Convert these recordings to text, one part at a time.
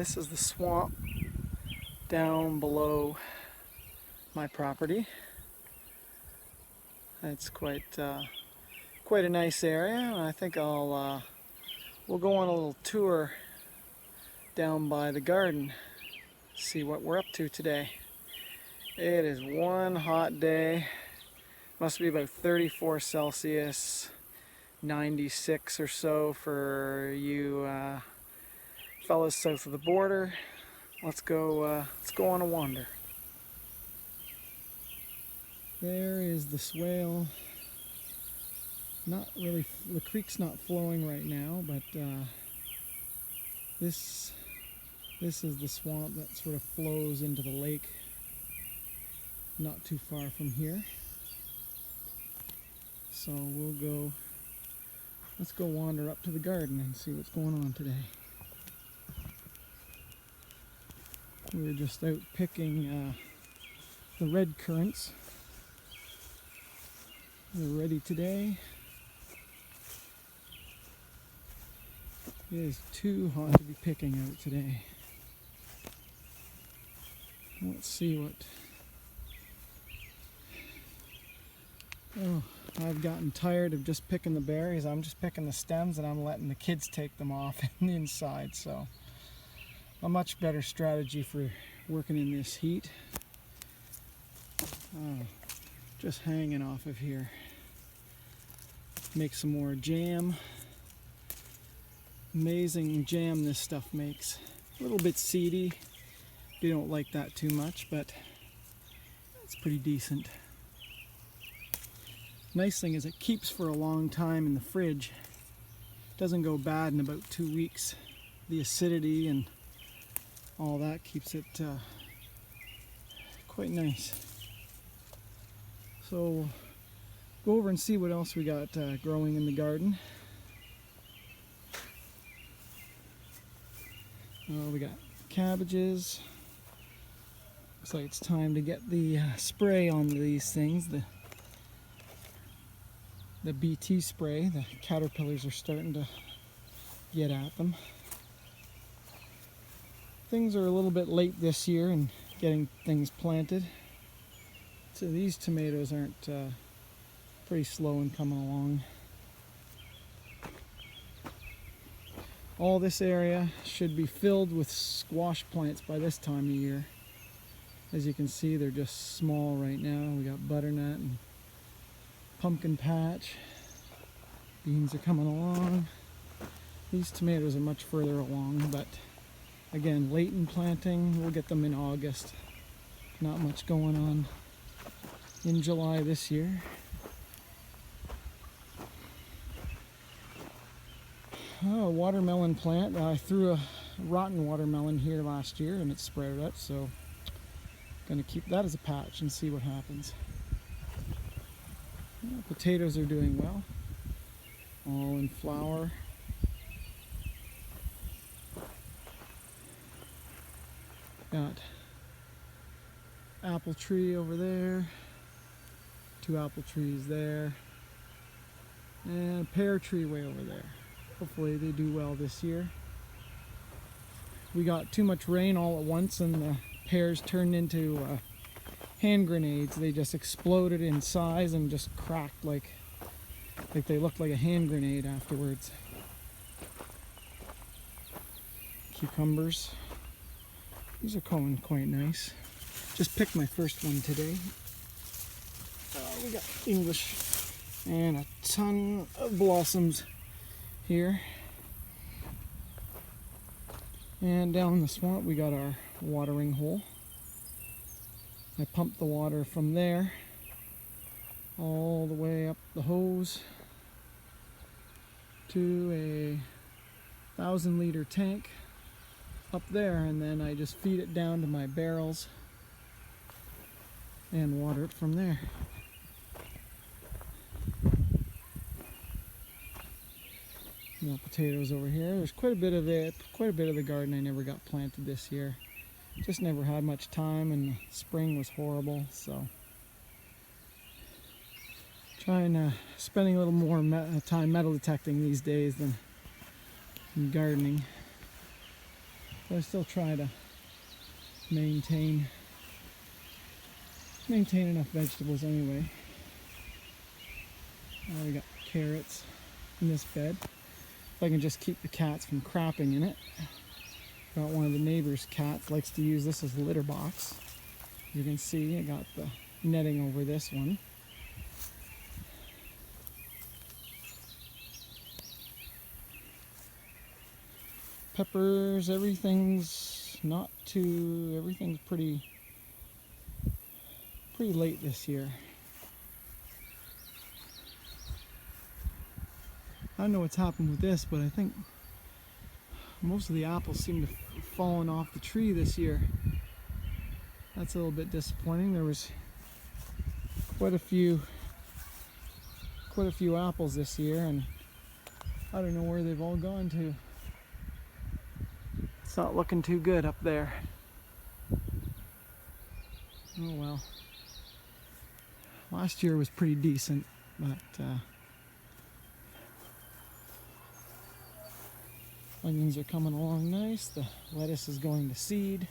This is the swamp down below my property. It's quite a nice area. I think we'll go on a little tour down by the garden, see what we're up to today. It is one hot day. Must be about 34 Celsius, 96 or so for you fellas south of the border. Let's go on a wander. There is the swale. Not really, the creek's not flowing right now, but this is the swamp that sort of flows into the lake not too far from here. So let's go wander up to the garden and see what's going on today. We were just out picking the red currants. They're ready today. It is too hot to be picking out today. Let's see what... Oh, I've gotten tired of just picking the berries. I'm just picking the stems and I'm letting the kids take them off and inside. So a much better strategy for working in this heat. Oh, just hanging off of here. Make some more jam. Amazing jam this stuff makes. A little bit seedy. You don't like that too much, but it's pretty decent. Nice thing is it keeps for a long time in the fridge. Doesn't go bad in about 2 weeks. The acidity and all that keeps it quite nice. So go over and see what else we got growing in the garden. We got cabbages. Looks like it's time to get the spray on these things. The BT spray. The caterpillars are starting to get at them. Things are a little bit late this year in getting things planted. So these tomatoes aren't pretty slow in coming along. All this area should be filled with squash plants by this time of year. As you can see, they're just small right now. We got butternut and pumpkin patch. Beans are coming along. These tomatoes are much further along, but again, late in planting. We'll get them in August. Not much going on in July this year. Oh, a watermelon plant. I threw a rotten watermelon here last year and it sprouted up, so gonna keep that as a patch and see what happens. Yeah, potatoes are doing well. All in flower. Got apple tree over there. 2 apple trees there. And a pear tree way over there. Hopefully they do well this year. We got too much rain all at once and the pears turned into hand grenades. They just exploded in size and just cracked like they looked like a hand grenade afterwards. Cucumbers. These are coming quite nice. Just picked my first one today. We got English and a ton of blossoms here. And down in the swamp we got our watering hole. I pumped the water from there all the way up the hose to a 1,000-liter tank up there, and then I just feed it down to my barrels and water it from there. More potatoes over here. There's quite a bit of the garden I never got planted this year. Just never had much time, and the spring was horrible, so spending a little more time metal detecting these days than gardening. But I still try to maintain enough vegetables anyway. We got carrots in this bed. If I can just keep the cats from crapping in it. Got one of the neighbor's cats likes to use this as a litter box. You can see I got the netting over this one. Peppers, everything's pretty late this year. I don't know what's happened with this, but I think most of the apples seem to have fallen off the tree this year. That's a little bit disappointing. There was quite a few apples this year, and I don't know where they've all gone to. It's not looking too good up there. Oh well. Last year was pretty decent, but onions are coming along nice. The lettuce is going to seed.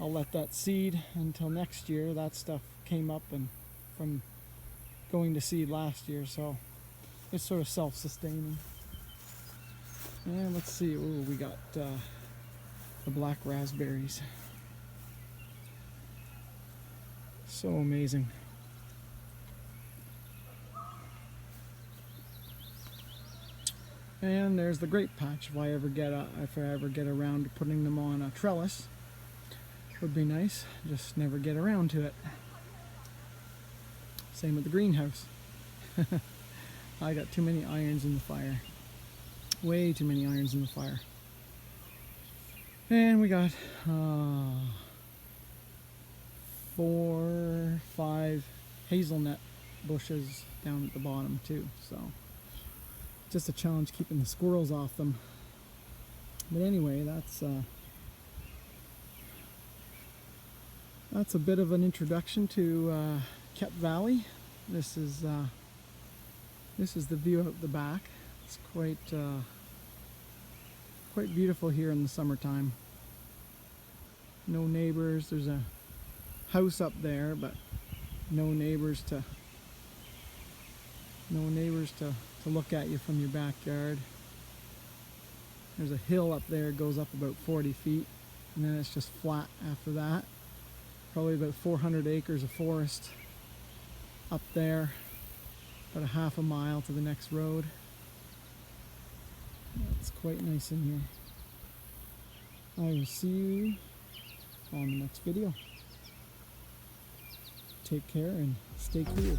I'll let that seed until next year. That stuff came up and from going to seed last year, so it's sort of self-sustaining. And let's see, ooh, we got the black raspberries. So amazing. And there's the grape patch. If I ever get around to putting them on a trellis, would be nice. Just never get around to it. Same with the greenhouse. I got too many irons in the fire. Way too many irons in the fire. And we got 4, 5 hazelnut bushes down at the bottom too. So just a challenge keeping the squirrels off them. But anyway, that's a bit of an introduction to Kepvalley. This is the view out the back. It's quite beautiful here in the summertime. No neighbors. There's a house up there, but no neighbors to look at you from your backyard. There's a hill up there, it goes up about 40 feet, and then it's just flat after that. Probably about 400 acres of forest up there, about a half a mile to the next road. It's quite nice in here. I will see you on the next video. Take care and stay cool.